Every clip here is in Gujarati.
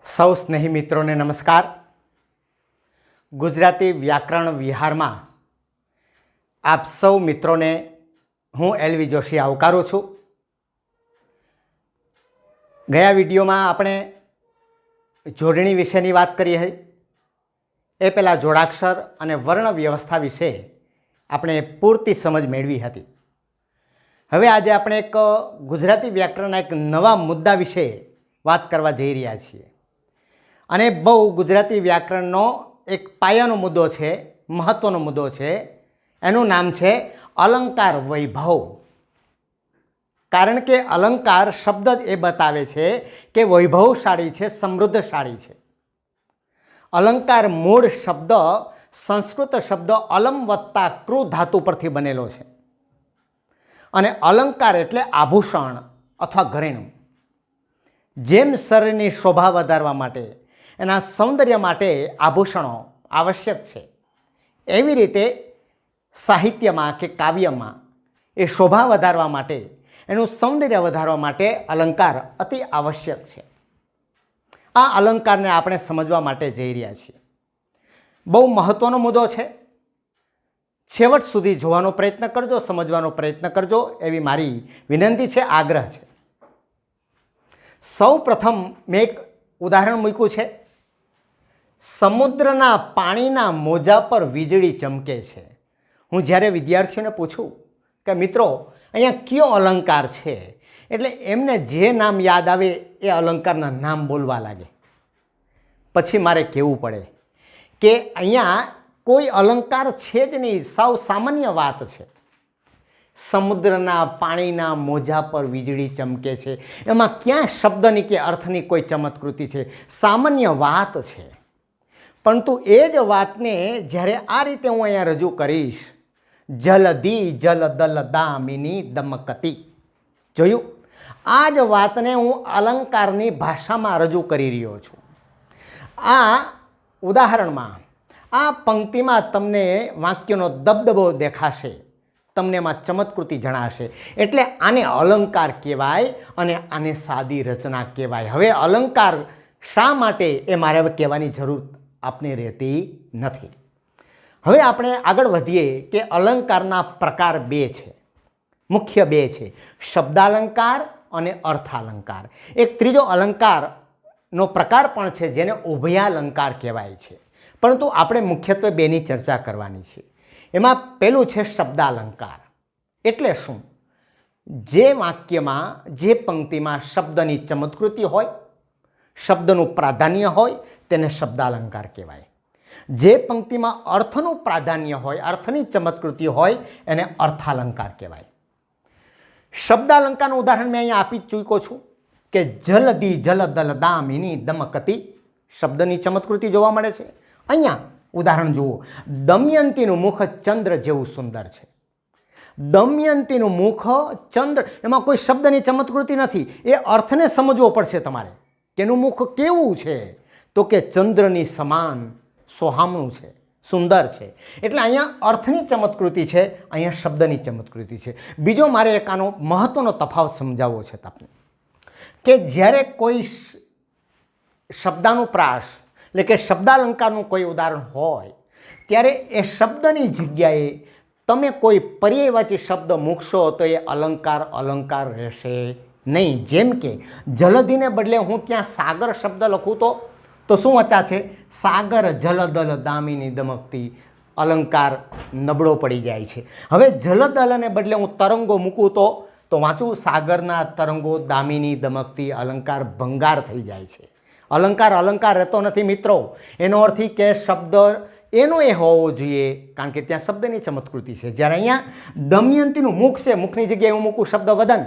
સૌ સ્નેહી મિત્રોને નમસ્કાર. ગુજરાતી વ્યાકરણ વિહારમાં આપ સૌ મિત્રોને હું એલવી જોશી આવકારું છું. ગયા વિડીયોમાં આપણે જોડણી વિશેની વાત કરી હતી. એ પહેલાં જોડાક્ષર અને વર્ણ વ્યવસ્થા વિશે આપણે પૂરતી સમજ મેળવી હતી. હવે આજે આપણે એક ગુજરાતી વ્યાકરણના એક નવા મુદ્દા વિશે વાત કરવા જઈ રહ્યા છીએ. અને બહુ ગુજરાતી વ્યાકરણનો એક પાયાનો મુદ્દો છે, મહત્ત્વનો મુદ્દો છે. એનું નામ છે અલંકાર વૈભવ. કારણ કે અલંકાર શબ્દ જ એ બતાવે છે કે વૈભવશાળી છે, સમૃદ્ધશાળી છે. અલંકાર મૂળ શબ્દ સંસ્કૃત શબ્દ અલમ વત્તા કૃ ધાતુ પરથી બનેલો છે. અને અલંકાર એટલે આભૂષણ અથવા ઘરેણું. જેમ શરીરની શોભા વધારવા માટે, એના સૌંદર્ય માટે આભૂષણો આવશ્યક છે, એવી રીતે સાહિત્યમાં કે કાવ્યમાં એ શોભા વધારવા માટે, એનું સૌંદર્ય વધારવા માટે અલંકાર અતિ આવશ્યક છે. આ અલંકારને આપણે સમજવા માટે જઈ રહ્યા છીએ. બહુ મહત્ત્વનો મુદ્દો છે. છેવટ સુધી જોવાનો પ્રયત્ન કરજો, સમજવાનો પ્રયત્ન કરજો એવી મારી વિનંતી છે, આગ્રહ છે. સૌ પ્રથમ મેં એક ઉદાહરણ મૂક્યું છે. સમુદ્રના પાણીના મોજા પર વીજળી ચમકે છે. હું જ્યારે વિદ્યાર્થીઓને પૂછું કે મિત્રો અહીંયા કયો અલંકાર છે, એટલે એમને જે નામ યાદ આવે એ અલંકારના નામ બોલવા લાગે. પછી મારે કહેવું પડે કે અહીંયા કોઈ અલંકાર છે જ નહીં, સાવ સામાન્ય વાત છે. સમુદ્રના પાણીના મોજા પર વીજળી ચમકે છે, એમાં ક્યાં શબ્દની કે અર્થની કોઈ ચમત્કૃતિ છે? સામાન્ય વાત છે. પરંતુ એ જ વાતને જ્યારે આ રીતે હું અહીંયા રજૂ કરીશ, જલદી જલદલ દામિની દમકતી, જોયું? આ જ વાતને હું અલંકારની ભાષામાં રજૂ કરી રહ્યો છું. આ ઉદાહરણમાં, આ પંક્તિમાં તમને વાક્યનો દબદબો દેખાશે, તમને એમાં ચમત્કૃતિ જણાશે. એટલે આને અલંકાર કહેવાય અને આને સાદી રચના કહેવાય. હવે અલંકાર શા માટે એ મારે હવે કહેવાની જરૂર આપને રહેતી નથી. હવે આપણે આગળ વધીએ કે અલંકારના પ્રકાર બે છે, મુખ્ય બે છે, શબ્દાલંકાર અને અર્થાલંકાર. એક ત્રીજો અલંકારનો પ્રકાર પણ છે જેને ઉભયાલંકાર કહેવાય છે. પરંતુ આપણે મુખ્યત્વે બેની ચર્ચા કરવાની છે. એમાં પહેલું છે શબ્દાલંકાર. એટલે શું? જે વાક્યમાં, જે પંક્તિમાં શબ્દની ચમત્કૃતિ હોય, શબ્દનું પ્રાધાન્ય હોય, તેને શબ્દાલંકાર કહેવાય. જે પંક્તિમાં અર્થનું પ્રાધાન્ય હોય, અર્થની ચમત્કૃતિ હોય, એને અર્થાલંકાર કહેવાય. શબ્દાલંકારનું ઉદાહરણ મેં અહીંયા આપી ચૂક્યો છું કે જલદી જલદલ દામિની દમકતી, શબ્દની ચમત્કૃતિ જોવા મળે છે. અહીંયા ઉદાહરણ જુઓ, દમયંતીનું મુખ ચંદ્ર જેવું સુંદર છે. દમયંતીનું મુખ ચંદ્ર, એમાં કોઈ શબ્દની ચમત્કૃતિ નથી. એ અર્થને સમજવો પડશે તમારે કે એનું મુખ કેવું છે, તો કે ચંદ્રની સમાન સોહામણું છે, સુંદર છે. એટલે અહીંયા અર્થની ચમત્કૃતિ છે, અહીંયા શબ્દની ચમત્કૃતિ છે. બીજો મારે એક આનો મહત્ત્વનો તફાવત સમજાવવો છે તમને, કે જ્યારે કોઈ શબ્દાનુપ્રાસ એટલે કે શબ્દાલંકારનું કોઈ ઉદાહરણ હોય, ત્યારે એ શબ્દની જગ્યાએ તમે કોઈ પર્યાયવાચી શબ્દ મૂકશો તો એ અલંકાર અલંકાર રહેશે નહીં. જેમ કે જલદીને બદલે હું ત્યાં સાગર શબ્દ લખું તો શું વચા છે? સાગર જલદલ દામિની દમકતી. અલંકાર નબળો પડી જાય છે. હવે જલદલને બદલે હું તરંગો મૂકું તો વાંચું સાગરના તરંગો દામિની દમકતી. અલંકાર ભંગાર થઈ જાય છે. અલંકાર અલંકાર રહેતો નથી મિત્રો. એનો અર્થ કે શબ્દ એનો એ હોવો જોઈએ, કારણ કે ત્યાં શબ્દની ચમત્કૃતિ છે. જ્યારે અહીંયા દમયંતીનું મુખ છે, મુખની જગ્યાએ હું મૂકું શબ્દ વદન,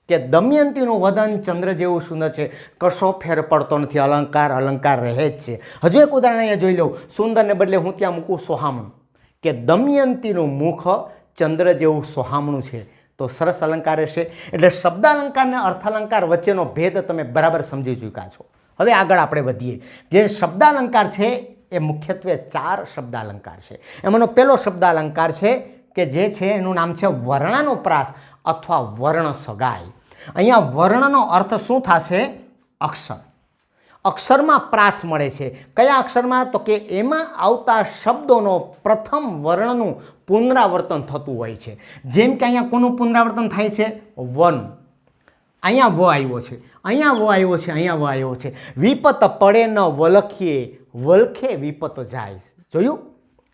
કે દમયંતીનું વદન ચંદ્ર જેવું સુંદર છે, કશો ફેર પડતો નથી. અલંકાર અલંકાર રહે જ છે. હજુ એક ઉદાહરણ અહીંયા જોઈ લઉં. સુંદરને બદલે હું ત્યાં મૂકું સોહામણું, કે દમયંતીનું મુખ ચંદ્ર જેવું સોહામણું છે, તો સરસ અલંકાર રહેશે. એટલે શબ્દાલંકાર અને અર્થાલંકાર વચ્ચેનો ભેદ તમે બરાબર સમજી ચૂક્યા છો. હવે આગળ આપણે વધીએ. જે શબ્દાલંકાર છે એ મુખ્યત્વે 4 શબ્દાલંકાર છે. એમાંનો પહેલો શબ્દાલંકાર છે કે જે છે એનું નામ છે વર્ણાનુપ્રાસ અથવા વર્ણ સગાઈ. અહીંયા વર્ણનો અર્થ શું થશે? અક્ષર. અક્ષરમાં પ્રાસ મળે છે. કયા અક્ષરમાં? તો કે એમાં આવતા શબ્દોનો પ્રથમ વર્ણનું પુનરાવર્તન થતું હોય છે. જેમ કે અહીંયા કોનું પુનરાવર્તન થાય છે? વન. અહીંયા વ આવ્યો છે, અહીંયા વ આવ્યો છે, અહીંયા વ આવ્યો છે. વિપત પડે ન વલખીએ, વલખે વિપત જાય. જોયું?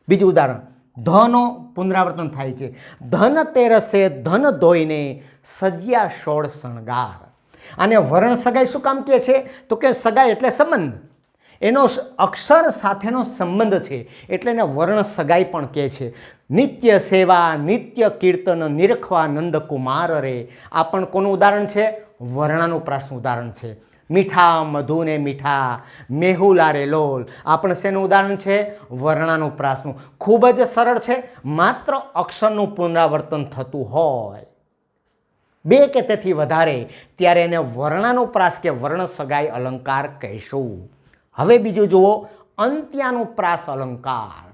બીજું ઉદાહરણ, ધનો પુનરાવર્તન થાય છે. ધન તેરસે ધન ધોઈને સજ્યા સોળ શણગાર. આને વર્ણ સગાઈ શું કામ કહે છે? તો કે સગાઈ એટલે સંબંધ, એનો અક્ષર સાથેનો સંબંધ છે એટલે એને વર્ણ સગાઈ પણ કહે છે. નિત્ય સેવા નિત્ય કીર્તન નિરખવા નંદકુમાર રે. આ પણ કોનું ઉદાહરણ છે? વર્ણાનુપ્રાસનું ઉદાહરણ છે. મીઠા મધુને મીઠા મેહુલા રે લોલ. આ પણ શેનું ઉદાહરણ છે? વર્ણાનુપ્રાસનું. ખૂબ જ સરળ છે. માત્ર અક્ષરનું પુનરાવર્તન થતું હોય, બે કે તેથી વધારે, ત્યારે એને વર્ણાનુપ્રાસ કે વર્ણ સગાઈ અલંકાર કહીશું. હવે બીજું જુઓ, અંત્યાનુપ્રાસ અલંકાર.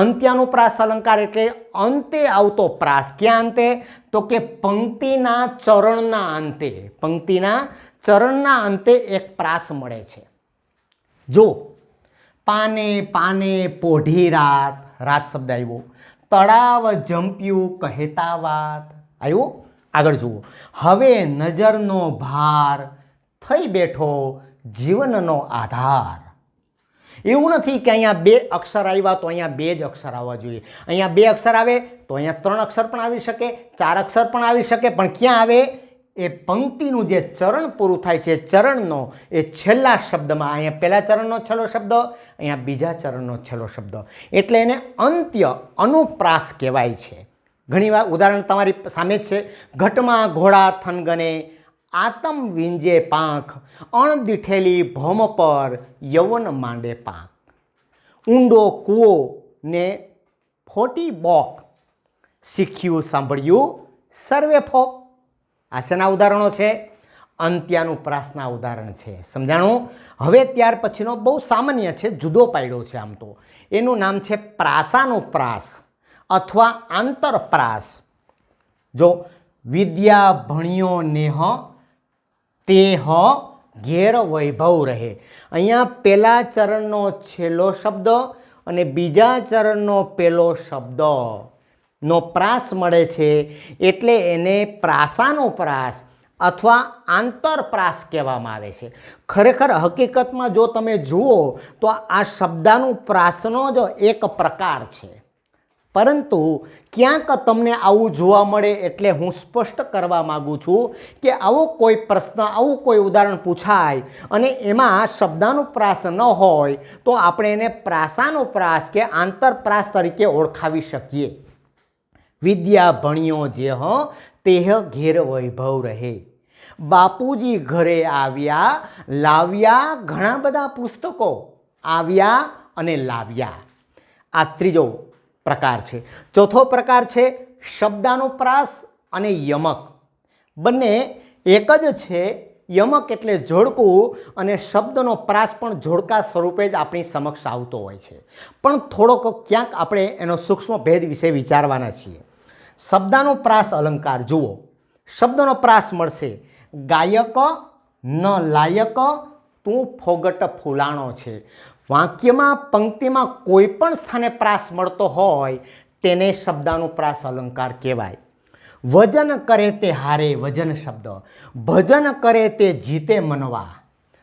અંત્યાનુપ્રાસ અલંકાર એટલે અંતે આવતો પ્રાસ. ક્યાં અંતે? તો કે પંક્તિના ચરણના અંતે. પંક્તિના ચરણના અંતે એક પ્રાસ મળે છે. જો પાને પાને પોઢી રાત, રાત શબ્દ આવ્યો. તળાવ જંપ્યું કહેતા વાત આવ્યું. આગળ જુઓ, હવે નજરનો ભાર થઈ બેઠો જીવનનો આધાર. એવું નથી કે અહીંયા બે અક્ષર આવ્યા તો અહીંયા બે જ અક્ષર આવવા જોઈએ. અહીંયા બે અક્ષર આવે તો અહીંયા ત્રણ અક્ષર પણ આવી શકે, ચાર અક્ષર પણ આવી શકે, પણ ક્યાં આવે? એ પંક્તિનું જે ચરણ પૂરું થાય છે, ચરણનો એ છેલ્લા શબ્દમાં. અહીંયા પહેલા ચરણનો છેલ્લો શબ્દ, અહીંયા બીજા ચરણનો છેલ્લો શબ્દ, એટલે એને અંત્ય અનુપ્રાસ કહેવાય છે. ઘણીવાર ઉદાહરણ તમારી સામે જ છે. ઘટમાં ઘોડા થનગને આતમ વિંજે પાંખ, અણદીઠેલી ભોમ પર યવન માંડે પાંખ. ઊંડો કૂવો ને ફોટી બોક, શીખ્યું સાંભળ્યું સર્વે ફોક. આ શેના ઉદાહરણો છે? અંત્યાનુપ્રાસના ઉદાહરણ છે. સમજાણું? હવે ત્યાર પછીનો બહુ સામાન્ય છે, જુદો પાડ્યો છે આમ તો. એનું નામ છે પ્રાસાનુપ્રાસ અથવા આંતરપ્રાસ. જો વિદ્યા ભણ્યો નેહ તેહ ઘેર વૈભવ રહે. અહીંયા પહેલા ચરણનો છેલ્લો શબ્દ અને બીજા ચરણનો પહેલો શબ્દનો પ્રાસ મળે છે એટલે એને પ્રાસાનુપ્રાસ અથવા આંતરપ્રાસ કહેવામાં આવે છે. ખરેખર હકીકતમાં જો તમે જુઓ તો આ શબ્દાનુપ્રાસનો જ એક પ્રકાર છે, પરંતુ ક્યાંક તમને આવું જોવા મળે એટલે હું સ્પષ્ટ કરવા માગું છું કે આવો કોઈ પ્રશ્ન, આવું કોઈ ઉદાહરણ પૂછાય અને એમાં શબ્દાનુપ્રાસ ન હોય તો આપણે એને પ્રાસાનુપ્રાસ કે આંતરપ્રાસ તરીકે ઓળખાવી શકીએ. વિદ્યા ભણ્યો જે હ તેહ ઘેર વૈભવ રહે. બાપુજી ઘરે આવ્યા લાવ્યા ઘણા બધા પુસ્તકો. આવ્યા અને લાવ્યા, આ ત્રીજો પ્રકાર છે. ચોથો પ્રકાર છે શબ્દાનુપ્રાસ અને યમક. બંને એક જ છે. યમક એટલે જોડકું અને શબ્દનો પ્રાસ પણ જોડકા સ્વરૂપે જ આપણી સમક્ષ આવતો હોય છે, પણ થોડોક ક્યાંક આપણે એનો સૂક્ષ્મ ભેદ વિશે વિચારવાના છીએ. શબ્દાનુપ્રાસ અલંકાર જુઓ, શબ્દનો પ્રાસ મળશે. ગાયક ન લાયક તું ફોગટ ફૂલાણો છે. વાક્યમાં પંક્તિમાં કોઈ પણ સ્થાને પ્રાસ મળતો હોય તેને શબ્દાનુપ્રાસ અલંકાર કહેવાય. વજન કરે તે હારે, વજન શબ્દ. ભજન કરે તે જીતે મનવા.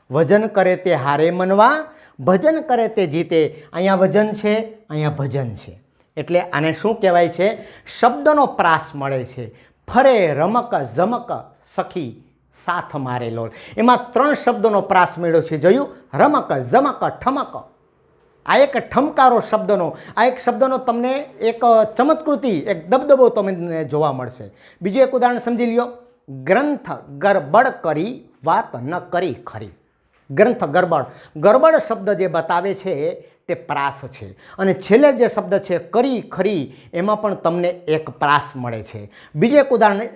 વજન કરે તે હારે મનવા, ભજન કરે તે જીતે. અહીંયા વજન છે, અહીંયા ભજન છે, એટલે આને શું કહેવાય છે? શબ્દનો પ્રાસ મળે છે. ફરે રમક ઝમક સખી સાથ મારે લોલ. એમાં ત્રણ શબ્દોનો પ્રાસ મળ્યો છે. જોયું? રમક ઝમક ઠમક. આ એક ઠમકારો શબ્દનો, આ એક શબ્દનો તમને એક ચમત્કૃતિ, એક દબદબો તમને જોવા મળશે. બીજું એક ઉદાહરણ સમજી લ્યો. ગ્રંથ ગરબડ કરી વાત ન કરી ખરી. ગ્રંથ ગરબડ, ગરબડ શબ્દ જે બતાવે છે તે પ્રાસ છે. અને છેલ્લે જે શબ્દ છે કરી ખરી, એમાં પણ તમને એક પ્રાસ મળે છે. બીજું એક ઉદાહરણ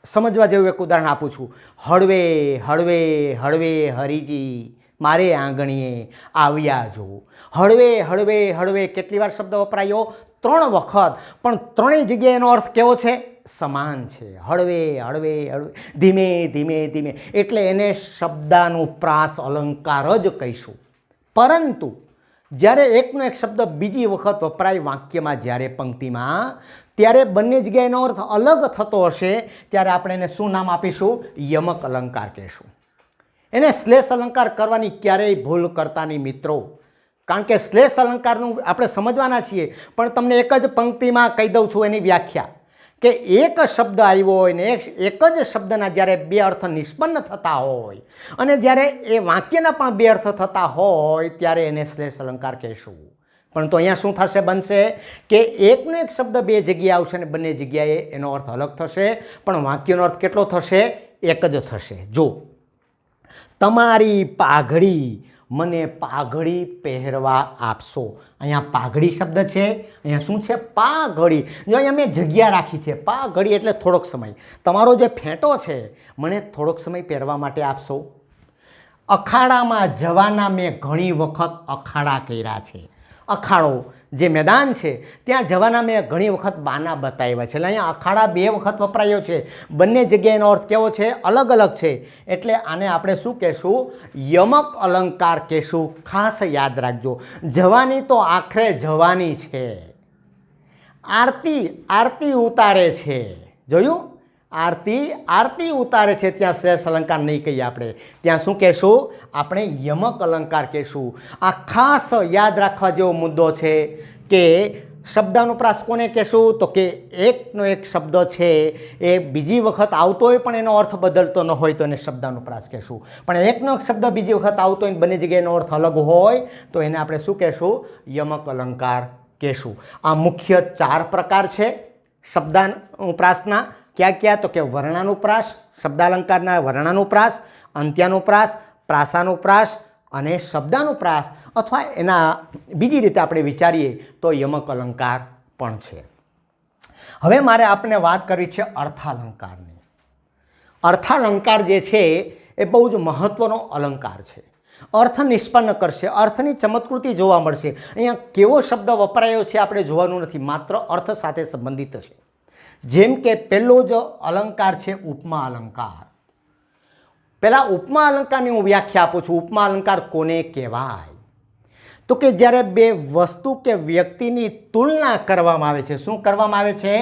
સમજવા જેવું એક ઉદાહરણ આપું છું. હળવે હળવે હળવે હરિજી મારે આંગણીએ આવ્યા જો. હળવે હળવે હળવે કેટલી વાર શબ્દ વપરાયો? 3 વખત, પણ ત્રણેય જગ્યાએ એનો અર્થ કેવો છે? સમાન છે, હળવે હળવે હળવે, ધીમે ધીમે ધીમે, એટલે એને શબ્દાનુપ્રાસ અલંકાર જ કહીશું. પરંતુ જ્યારે એકનો એક શબ્દ બીજી વખત વપરાય વાક્યમાં, જ્યારે પંક્તિમાં, ત્યારે બંને જગ્યાએ એનો અર્થ અલગ થતો હશે, ત્યારે આપણે એને શું નામ આપીશું? યમક અલંકાર કહીશું. એને શ્લેષ અલંકાર કરવાની ક્યારેય ભૂલ કરતા નહીં મિત્રો, કારણ કે શ્લેષ અલંકારનું આપણે સમજવાના છીએ, પણ તમને એક જ પંક્તિમાં કહી દઉં છું એની વ્યાખ્યા, કે એક શબ્દ આવ્યો હોય ને એક જ શબ્દના જ્યારે બે અર્થ નિષ્પન્ન થતા હોય અને જ્યારે એ વાક્યના પણ બે અર્થ થતા હોય ત્યારે એને શ્લેષ અલંકાર કહેશું. પરંતુ અહીંયા શું થશે? બનશે કે એકનો એક શબ્દ બે જગ્યાએ આવશે અને બંને જગ્યાએ એનો અર્થ અલગ થશે, પણ વાક્યનો અર્થ કેટલો થશે? એક જ થશે. જો તમારી પાઘડી મને પાઘડી પહેરવા આપશો, અહીંયા પાઘડી શબ્દ છે, અહીંયા શું છે? પાઘડી. જો અહીંયા મેં જગ્યા રાખી છે, પાઘડી એટલે થોડોક સમય, તમારો જે ફેંટો છે મને થોડોક સમય પહેરવા માટે આપશો. અખાડામાં જવાના મેં ઘણી વખત અખાડા કર્યા છે. અખાડો જે મેદાન છે ત્યાં જવાના મેં ઘણી વખત બાના બતાવ્યા છે, એટલે અહીંયા અખાડા બે વખત વપરાયો છે, બંને જગ્યાએનો અર્થ કેવો છે? અલગ અલગ છે. એટલે આને આપણે શું કહેશું? યમક અલંકાર કહેશું. ખાસ યાદ રાખજો, જવાની તો આખરે જવાની છે. આરતી આરતી ઉતારે છે, જોયું? આરતી ઉતારે છે, ત્યાં શ્લેષ અલંકાર નહીં કહીએ આપણે, ત્યાં શું કહેશું? આપણે યમક અલંકાર કહેશું. આ ખાસ યાદ રાખવા જેવો મુદ્દો છે કે શબ્દાનુપ્રાસ કોને કહેશું? તો કે એકનો એક શબ્દ છે એ બીજી વખત આવતો હોય પણ એનો અર્થ બદલતો ન હોય તો એને શબ્દાનુપ્રાસ કહેશું, પણ એકનો એક શબ્દ બીજી વખત આવતો હોય બંને જગ્યાએનો અર્થ અલગ હોય તો એને આપણે શું કહેશું? યમક અલંકાર કહેશું. આ મુખ્ય 4 પ્રકાર છે શબ્દાનુપ્રાસના. ક્યાં ક્યાં? તો કે વર્ણાનુપ્રાસ, શબ્દાલંકારના વર્ણાનુપ્રાસ, અંત્યાનુપ્રાસ, પ્રાસાનુપ્રાસ અને શબ્દાનુપ્રાસ, અથવા એના બીજી રીતે આપણે વિચારીએ તો યમક અલંકાર પણ છે. હવે મારે આપણે વાત કરવી છે અર્થાલંકારની. અર્થાલંકાર જે છે એ બહુ જ મહત્ત્વનો અલંકાર છે. અર્થ નિષ્પન્ન કરશે, અર્થની ચમત્કૃતિ જોવા મળશે. અહીંયા કેવો શબ્દ વપરાયો છે આપણે જોવાનું નથી, માત્ર અર્થ સાથે સંબંધિત છે. જેમ કે પહેલો જ અલંકાર છે ઉપમા અલંકાર. પહેલાં ઉપમા અલંકારની હું વ્યાખ્યા આપું છું. ઉપમા અલંકાર કોને કહેવાય? તો કે જ્યારે બે વસ્તુ કે વ્યક્તિની તુલના કરવામાં આવે છે. શું કરવામાં આવે છે?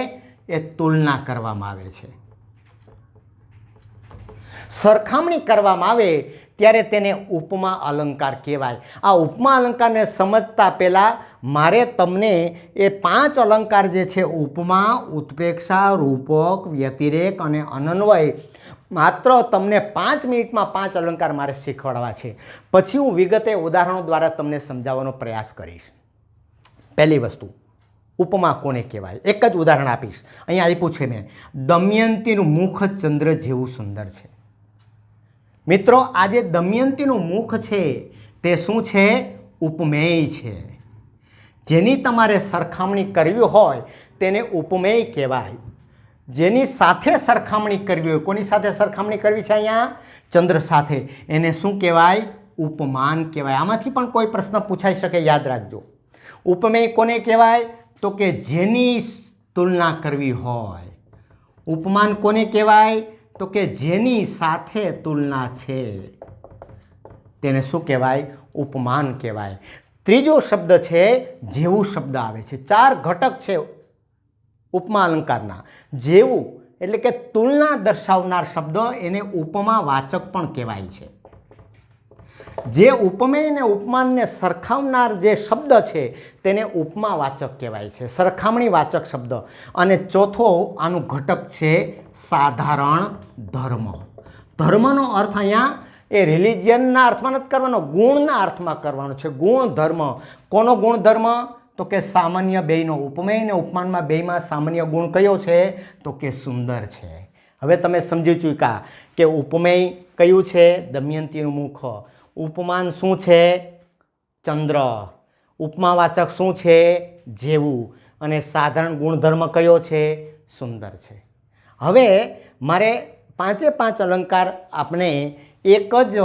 એ તુલના કરવામાં આવે છે, સરખામણી કરવામાં આવે ત્યારે તેને ઉપમા અલંકાર કહેવાય. આ ઉપમા અલંકારને સમજતા પહેલાં મારે તમને એ 5 અલંકાર જે છે, ઉપમા, ઉત્પ્રેક્ષા, રૂપક, વ્યતિરેક અને અનન્વય, માત્ર તમને 5 મિનિટમાં 5 અલંકાર મારે શીખવાડવા છે. પછી હું વિગતે ઉદાહરણો દ્વારા તમને સમજાવવાનો પ્રયાસ કરીશ. પહેલી વસ્તુ, ઉપમા કોને કહેવાય? એક જ ઉદાહરણ આપીશ. અહીંયા આપ્યું છે મેં, દમયંતીનું મુખ ચંદ્ર જેવું સુંદર છે. મિત્રો, આ જે દમયંતીનું મુખ છે તે શું છે? ઉપમેય છે. જેની તમારે સરખામણી કરવી હોય તેને ઉપમેય કહેવાય. જેની સાથે સરખામણી કરવી હોય, કોની સાથે સરખામણી કરવી છે? અહીંયા ચંદ્ર સાથે, એને શું કહેવાય? ઉપમાન કહેવાય. આમાંથી પણ કોઈ પ્રશ્ન પૂછાઈ શકે, યાદ રાખજો. ઉપમેય કોને કહેવાય? તો કે જેની તુલના કરવી હોય. ઉપમાન કોને કહેવાય? તો કે જેની સાથે તુલના છે તેને શું કહેવાય? ઉપમાન કહેવાય. ત્રીજો શબ્દ છે જેવું શબ્દ આવે છે. 4 ઘટક છે ઉપમા અલંકારના. જેવું એટલે કે તુલના દર્શાવનાર શબ્દ, એને ઉપમા વાચક પણ કહેવાય છે. જે ઉપમેય અને ઉપમાનને સરખાવનાર જે શબ્દ છે તેને ઉપમા વાચક કહેવાય છે, સરખામણી વાચક શબ્દ. અને ચોથો આનું ઘટક છે સાધારણ ધર્મ. ધર્મનો અર્થ અહીંયા એ રિલિજિયનના અર્થમાં નથી કરવાનો, ગુણના અર્થમાં કરવાનો છે. ગુણ ધર્મ. કોનો ગુણ ધર્મ? તો કે સામાન્ય બેયનો. ઉપમેય અને ઉપમાનમાં બેયમાં સામાન્ય ગુણ કયો છે? તો કે સુંદર છે. હવે તમે સમજી ચૂક્યા કે ઉપમેય કયું છે? દમયંતીનું મુખ. ઉપમાન શું છે? ચંદ્ર. ઉપમાવાચક શું છે? જેવું. અને સાધારણ ગુણધર્મ કયો છે? સુંદર છે. હવે મારે 5 અલંકાર આપણે એક જ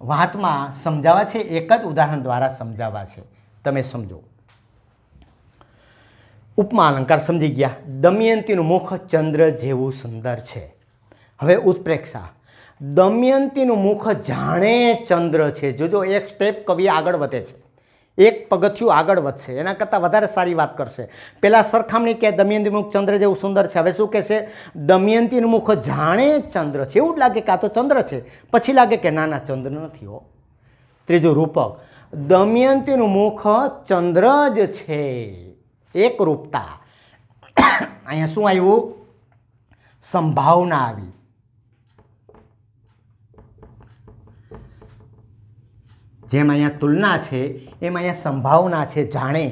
વાતમાં સમજાવવા છે, એક જ ઉદાહરણ દ્વારા સમજાવવા છે. તમે સમજો. ઉપમા અલંકાર સમજી ગયા. દમયંતીનું મુખ ચંદ્ર જેવું સુંદર છે. હવે ઉત્પ્રેક્ષા. દમયંતીનું મુખ જાણે ચંદ્ર છે. જોજો એક સ્ટેપ કવિ આગળ વધે છે, એક પગથિયું આગળ વધશે, એના કરતાં વધારે સારી વાત કરશે. પહેલાં સરખામણી કે દમયંતીનું મુખ ચંદ્ર જેવું સુંદર છે. હવે શું કહે છે? દમયંતીનું મુખ જાણે ચંદ્ર છે. એવું જ લાગે કે આ તો ચંદ્ર છે, પછી લાગે કે ના ના ચંદ્ર નથી હો. ત્રીજું રૂપક. દમયંતીનું મુખ ચંદ્ર જ છે. એક રૂપતા. અહીંયા શું આવ્યું? સંભાવના આવી. જેમ અહીંયા તુલના છે એમ અહીંયા સંભાવના છે. જાણે.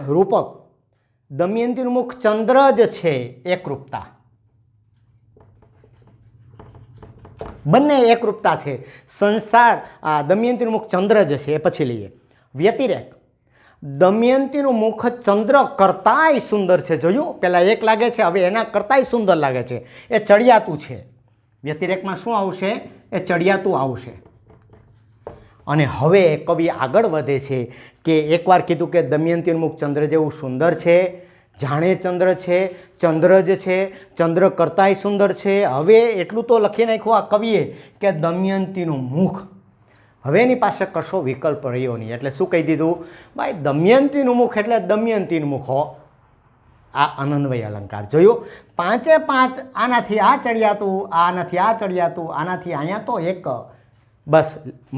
રૂપક. દમયંતીનું મુખ ચંદ્ર જ છે. એકરૂપતા. બંને એકરૂપતા છે. સંસાર દમયંતીનું મુખ ચંદ્ર જ છે એ પછી લઈએ. વ્યતિરેક. દમયંતીનું મુખ ચંદ્ર કરતાંય સુંદર છે. જોયું, પહેલાં એક લાગે છે, હવે એના કરતાંય સુંદર લાગે છે. એ ચડિયાતું છે. વ્યતિરેકમાં શું આવશે? એ ચડિયાતું આવશે. અને હવે કવિ આગળ વધે છે કે એકવાર કીધું કે દમયંતીનું મુખ ચંદ્ર જેવું સુંદર છે, જાણે ચંદ્ર છે, ચંદ્ર જ છે, ચંદ્ર કરતાંય સુંદર છે. હવે એટલું તો લખી નાખ્યું આ કવિએ કે દમયંતીનું મુખ. હવે એની પાસે કશો વિકલ્પ રહ્યો નહીં. એટલે શું કહી દીધું? ભાઈ દમયંતીનું મુખ એટલે દમયંતીનું મુખ હો. આ અનન્વય અલંકાર. જોયું? પાંચે પાંચ. આનાથી આ ચડિયાતું, આનાથી આ ચડિયાતું, આનાથી અહીંયા તો એક. બસ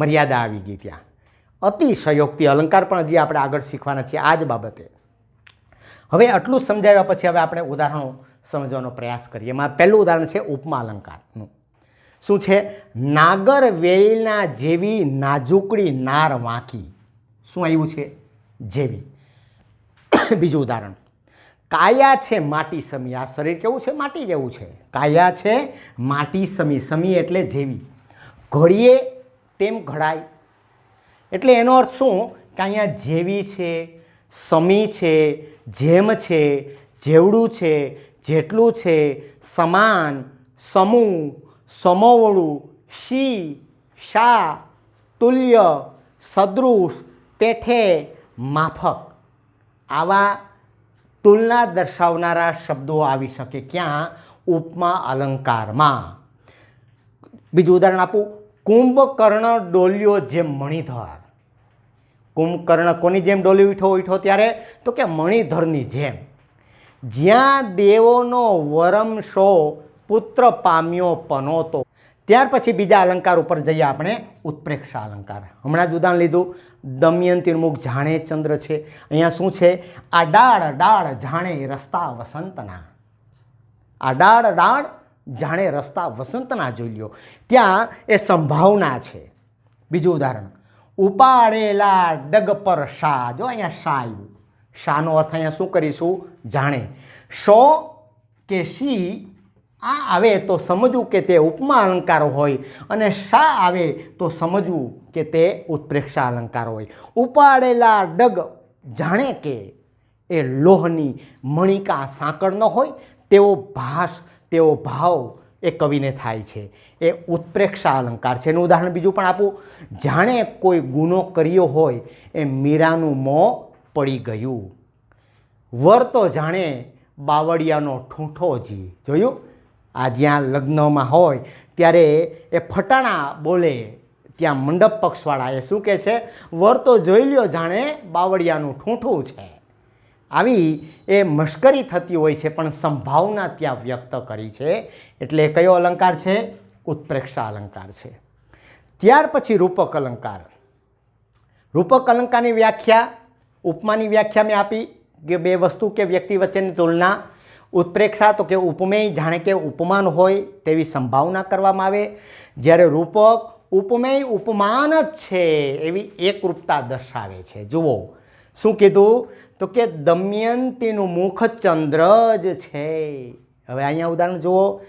મર્યાદા આવી ગઈ ત્યાં. અતિશયોક્તિ અલંકાર પણ હજી આપણે આગળ શીખવાના છીએ આ જ બાબતે. હવે આટલું સમજાવ્યા પછી હવે આપણે ઉદાહરણો સમજવાનો પ્રયાસ કરીએ. એમાં પહેલું ઉદાહરણ છે ઉપમા અલંકારનું. શું છે? નાગર વેલના જેવી નાજુકડી નાર વાંકી. શું આવ્યું છે? જેવી. બીજું ઉદાહરણ. કાયા છે માટી સમી. આ શરીર કેવું છે? માટી જેવું છે. કાયા છે માટી સમી. સમી એટલે જેવી. ઘડીએ તેમ ઘડાય. એટલે એનો અર્થ શું? કે અહીંયા જેવી છે, સમી છે, જેમ છે, જેવડું છે, જેટલું છે, સમાન, સમૂહ, સમોવડું, શી, શા, તુલ્ય, સદૃશ, પેઠે, માફક. આવા તુલના દર્શાવનારા શબ્દો આવી શકે. ક્યાં? ઉપમા અલંકારમાં. બીજું ઉદાહરણ આપું. કુંભકર્ણ ડોલ્યો જેમ મણિધર. કુંભકર્ણ કોની જેમ ડોલ્યો ઉઠો ત્યારે? તો કે મણિધરની જેમ. જ્યાં દેવોનો વરમશો પુત્ર પામ્યો પનોતો. ત્યાર પછી બીજા અલંકાર ઉપર જઈએ આપણે. ઉત્પ્રેક્ષા અલંકાર. હમણાં જ ઉદાહરણ લીધું. દમયંતીનું મુખ જાણે ચંદ્ર છે. અહીંયા શું છે? આ ડાળ ડાળ જાણે રસ્તા વસંતના. આ ડાળ ડાળ જાણે રસ્તા વસંતના જોઈ લ્યો. ત્યાં એ સંભાવના છે. બીજું ઉદાહરણ. ઉપાડેલા ડગ પર શા. જો અહીંયા શા આવ્યું. શાનો અર્થ અહીંયા શું કરીશું? જાણે. શો કે શી આ આવે તો સમજવું કે તે ઉપમા અલંકાર હોય, અને શા આવે તો સમજવું કે તે ઉત્પ્રેક્ષા અલંકાર હોય. ઉપાડેલા ડગ જાણે કે એ લોહની મણિકા સાંકળ ન હોય તેવો ભાસ, તેવો ભાવ એ કવિને થાય છે. એ ઉત્પ્રેક્ષા અલંકાર છે. એનું ઉદાહરણ બીજું પણ આપું. જાણે કોઈ ગુનો કર્યો હોય એ મીરાનું મોં પડી ગયું. વર તો જાણે બાવળિયાનો ઠૂંઠો જી. જોયું? આ જ્યાં લગ્નમાં હોય ત્યારે એ ફટાણા બોલે, ત્યાં મંડપ પક્ષવાળા એ શું કહે છે? વર તો જોઈ લ્યો જાણે બાવળિયાનું ઠૂંઠું છે. આવી એ મશ્કરી થતી હોય છે, પણ સંભાવના ત્યાં વ્યક્ત કરી છે. એટલે કયો અલંકાર છે? ઉત્પ્રેક્ષા અલંકાર છે. ત્યાર પછી રૂપક અલંકાર. રૂપક અલંકારની વ્યાખ્યા, ઉપમાની વ્યાખ્યા મેં આપી કે બે વસ્તુ કે વ્યક્તિ વચ્ચેની તુલના. ઉત્પ્રેક્ષા તો કે ઉપમેય, જાણે કે ઉપમાન હોય તેવી સંભાવના કરવામાં આવે. જ્યારે રૂપક ઉપમેય ઉપમાન જ છે એવી એકરૂપતા દર્શાવે છે. જુઓ શું કીધું? તો કે દમયંતીનું મુખ ચંદ્ર જ છે. હવે અહીંયા ઉદાહરણ જુઓ.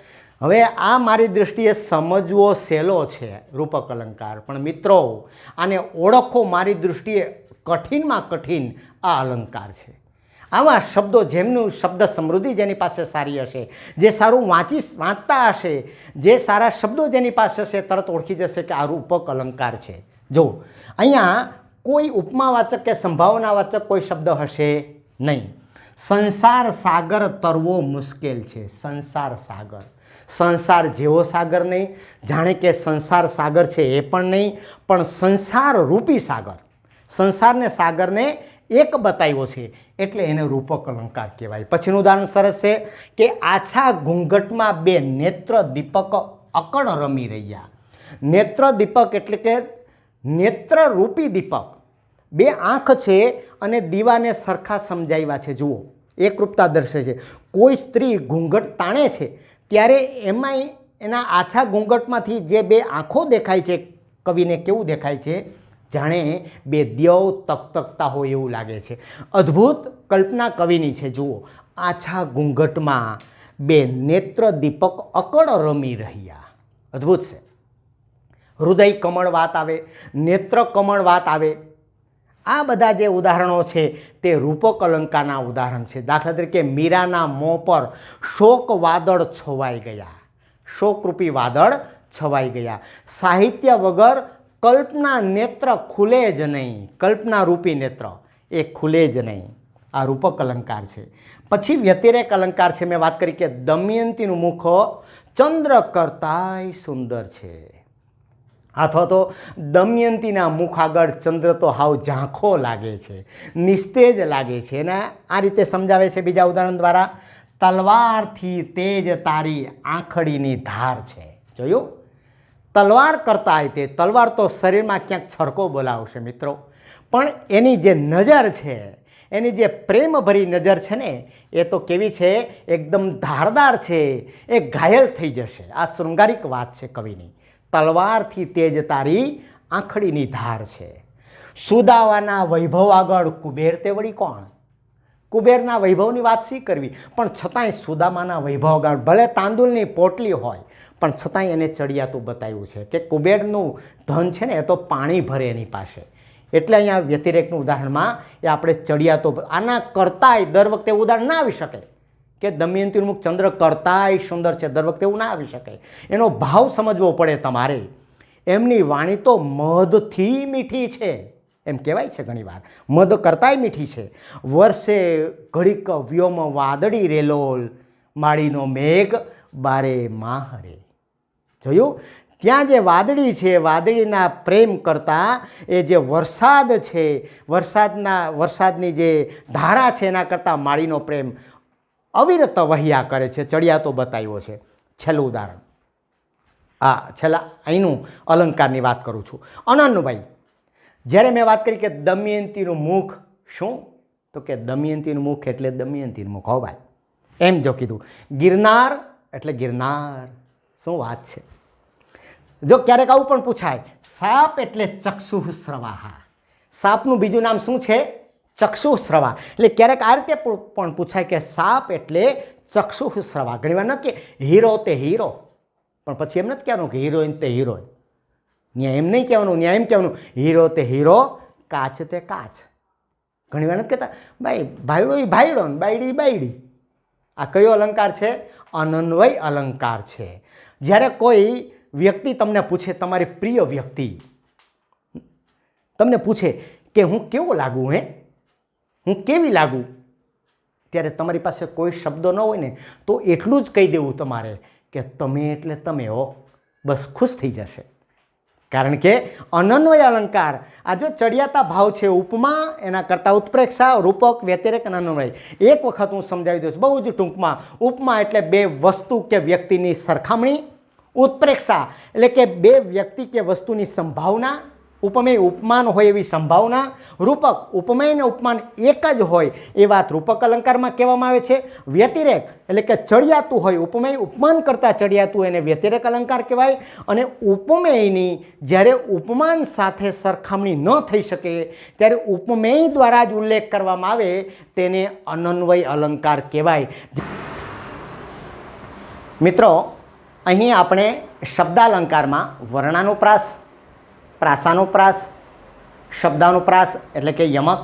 હવે આ મારી દૃષ્ટિએ સમજવો સહેલો છે રૂપક અલંકાર, પણ મિત્રો આને ઓળખવો મારી દૃષ્ટિએ કઠિનમાં કઠિન આ અલંકાર છે. આવા શબ્દો, જેમનું શબ્દ સમૃદ્ધિ જેની પાસે સારી હશે, જે સારું વાંચતા હશે, જે સારા શબ્દો જેની પાસે હશે, તરત ઓળખી જશે કે આ રૂપક અલંકાર છે. જો અહીંયા કોઈ ઉપમાવાચક કે સંભાવનાવાચક કોઈ શબ્દ હશે નહીં. સંસાર સાગર તરવો મુશ્કેલ છે. સંસાર સાગર, સંસાર જેવો સાગર નહીં, જાણે કે સંસાર સાગર છે એ પણ નહીં, પણ સંસાર રૂપી સાગર, સંસારને સાગરને એક બતાવ્યો છે એટલે એને રૂપક અલંકાર કહેવાય. પછીનું ઉદાહરણ સરસ છે કે આછા ઘૂંઘટમાં બે નેત્ર દીપક અકળ રમી રહ્યા. નેત્ર દીપક એટલે કે નેત્રરૂપી દીપક, બે આંખ છે અને દીવાને સરખા સમજાવ્યા છે. જુઓ, એકરૂપતા દર્શે છે. કોઈ સ્ત્રી ઘૂંઘટ તાણે છે ત્યારે એમાંય એના આછા ઘૂંઘટમાંથી જે બે આંખો દેખાય છે, કવિને કેવું દેખાય છે? જાણે બે દ્યવ તકતકતા હોય એવું લાગે છે. અદ્ભુત કલ્પના કવિની છે. જુઓ, આછા ઘૂંઘટમાં બે નેત્ર દીપક અકળ રમી રહ્યા. અદ્ભુત છે. હૃદય કમળ વાત આવે, નેત્ર કમળ વાત આવે. આ બધા જે ઉદાહરણો છે તે રૂપક અલંકારના ઉદાહરણ છે. દાખલા તરીકે મીરાના મોં પર શોક વાદળ છવાઈ ગયા. શોકરૂપી વાદળ છવાઈ ગયા. સાહિત્ય વગર કલ્પના નેત્ર ખુલે જ નહીં. કલ્પના રૂપી નેત્ર એ ખુલે જ નહીં. આ રૂપક અલંકાર છે. પછી વ્યતિરેક અલંકાર છે. મેં વાત કરી કે દમયંતીનું મુખ ચંદ્ર કરતાંય સુંદર છે, અથવા તો દમયંતીના મુખ આગળ ચંદ્ર તો હાવ ઝાંખો લાગે છે, નિસ્તેજ લાગે છે. એને આ રીતે સમજાવે છે બીજા ઉદાહરણ દ્વારા. તલવારથી તેજ તારી આંખડીની ધાર છે. જોયું? તલવાર કરતાંય તે, તલવાર તો શરીરમાં ક્યાંક છરકો બોલાવશે મિત્રો, પણ એની જે નજર છે, એની જે પ્રેમભરી નજર છે ને, એ તો કેવી છે? એકદમ ધારદાર છે. એ ઘાયલ થઈ જશે. આ શૃંગારિક વાત છે કવિની. તલવારથી તેજ તારી આંખડીની ધાર છે. સુદાવાના વૈભવ આગળ કુબેર તે વળી કોણ? કુબેરના વૈભવની વાત શી કરવી, પણ છતાંય સુદામાના વૈભવ આગળ ભલે તાંદુલની પોટલી હોય, પણ છતાંય એને ચડિયાતું બતાવ્યું છે કે કુબેરનું ધન છે ને એ તો પાણી ભરે એની પાસે. એટલે અહીંયા વ્યતિરેકનું ઉદાહરણમાં એ આપણે ચડિયાતો, આના કરતાંય દર વખતે ઉદાહરણ ના આવી શકે કે દમયંતીનું મુખ ચંદ્ર કરતાંય સુંદર છે, દર વખતે એવું ના આવી શકે. એનો ભાવ સમજવો પડે તમારે. એમની વાણી તો મધથી મીઠી છે એમ કહેવાય છે ઘણીવાર. મધ કરતાંય મીઠી છે. વર્ષે ઘડીક વ્યોમ વાદળી રેલોલ, માળીનો મેઘ બારે માહરે. જોયું? ત્યાં જે વાદળી છે, વાદળીના પ્રેમ કરતાં એ જે વરસાદ છે, વરસાદની જે ધારા છે એના કરતાં માળીનો પ્રેમ અવિરત વહ્યા કરે છે. ચડિયાતો બતાવ્યો છે. છેલ્લું ઉદાહરણ, છેલ્લા અહીંનું અલંકારની વાત કરું છું. અનન્યભાઈ, જ્યારે મેં વાત કરી કે દમયંતીનું મુખ શું, તો કે દમયંતીનું મુખ એટલે દમયંતીનું મુખ. હો ભાઈ, એમ જો કીધું. ગિરનાર એટલે ગિરનાર. શું વાત છે! જો ક્યારેક આવું પણ પૂછાય, સાપ એટલે ચક્ષુશ્રવાહા. સાપનું બીજું નામ શું છે? ચક્ષુશ્રવા. એટલે ક્યારેક આ રીતે પણ પૂછાય કે સાપ એટલે ચક્ષુશ્રવા. ઘણીવાર ન કે હીરો તે હીરો, પણ પછી એમ નથી કહેવાનું કે હિરોઈન તે હિરોઈન. ન્યાય એમ નહીં કહેવાનું. ન્યાય એમ કહેવાનું હીરો તે હીરો, કાચ તે કાચ. ઘણીવાર નથી કહેતા ભાઈ ભાઈડો એ ભાઈડો ને બાયડી બાયડી. આ કયો અલંકાર છે? અનન્વય અલંકાર છે. જ્યારે કોઈ વ્યક્તિ તમને પૂછે, તમારી પ્રિય વ્યક્તિ તમને પૂછે કે હું કેવો લાગું, હું કેવી લાગું, ત્યારે તમારી પાસે કોઈ શબ્દો ન હોય ને તો એટલું જ કહી દેવું તમારે કે તમે એટલે તમે હો. બસ ખુશ થઈ જશે. કારણ કે અનન્વય અલંકાર, આ જો ચડિયાતા ભાવ છે, ઉપમા, એના કરતાં ઉત્પ્રેક્ષા, રૂપક, વ્યતિરેક અને અનન્વય. એક વખત હું સમજાવી દઉં છું બહુ જ ટૂંકમાં. ઉપમા એટલે બે વસ્તુ કે વ્યક્તિની સરખામણી. ઉત્પ્રેક્ષા એટલે કે બે વ્યક્તિ કે વસ્તુની સંભાવના. ઉપમેય ઉપમાન હોય એવી સંભાવના. રૂપક, ઉપમેય અને ઉપમાન એક જ હોય એ વાત રૂપક અલંકારમાં કહેવામાં આવે છે. વ્યતિરેક એટલે કે ચડિયાતું હોય, ઉપમેય ઉપમાન કરતાં ચડિયાતું, એને વ્યતિરેક અલંકાર કહેવાય. અને ઉપમેયની જ્યારે ઉપમાન સાથે સરખામણી ન થઈ શકે ત્યારે ઉપમેય દ્વારા જ ઉલ્લેખ કરવામાં આવે તેને અનન્વય અલંકાર કહેવાય. મિત્રો, અહીં આપણે શબ્દાલંકારમાં વર્ણાનુપ્રાસ, પ્રાસાનુપ્રાસ, શબ્દાનુપ્રાસ એટલે કે યમક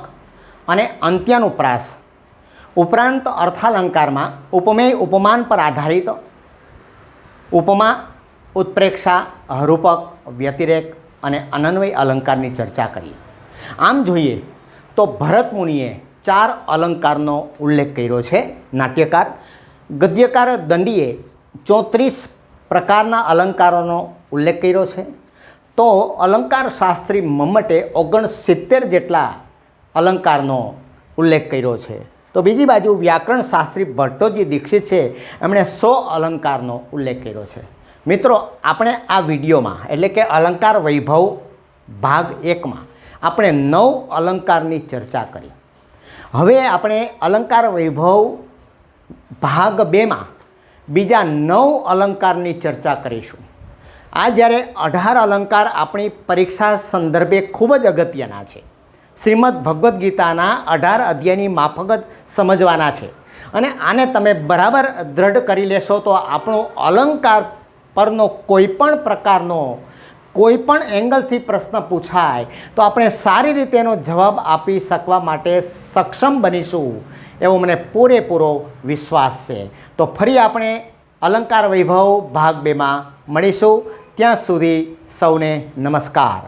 અને અંત્યાનુપ્રાસ ઉપરાંત અર્થાલંકારમાં ઉપમેય ઉપમાન પર આધારિત ઉપમા, ઉત્પ્રેક્ષા, રૂપક, વ્યતિરેક અને અનન્વય અલંકારની ચર્ચા કરી. આમ જોઈએ તો ભરત મુનિએ 4 અલંકારનો ઉલ્લેખ કર્યો છે નાટ્યકાર. ગદ્યકાર દંડીએ 34 પ્રકારના અલંકારોનો ઉલ્લેખ કર્યો છે. તો અલંકાર શાસ્ત્રી મમ્મટે 69 જેટલા અલંકારનો ઉલ્લેખ કર્યો છે. તો બીજી બાજુ વ્યાકરણ શાસ્ત્રી ભટ્ટોજી દીક્ષિત છે, એમણે 100 અલંકારનો ઉલ્લેખ કર્યો છે. મિત્રો, આપણે આ વિડીયોમાં એટલે કે અલંકાર વૈભવ ભાગ 1માં આપણે 9 અલંકારની ચર્ચા કરી. હવે આપણે અલંકાર વૈભવ ભાગ 2માં બીજા 9 અલંકારની ચર્ચા કરીશું. આ જ્યારે 18 અલંકાર આપણી પરીક્ષા સંદર્ભે ખૂબ જ અગત્યના છે. શ્રીમદ ભગવદ્ ગીતાના 18 અધ્યાયની માફક સમજવાના છે અને આને તમે બરાબર દ્રઢ કરી લેશો તો આપણો અલંકાર પરનો કોઈપણ પ્રકારનો કોઈપણ એંગલથી પ્રશ્ન પૂછાય તો આપણે સારી રીતે એનો જવાબ આપી શકવા માટે સક્ષમ બનીશું એવો મને પૂરેપૂરો વિશ્વાસ છે. તો ફરી આપણે અલંકાર વૈભવ ભાગ 2માં મળીશું. ત્યાં સુધી સૌને નમસ્કાર.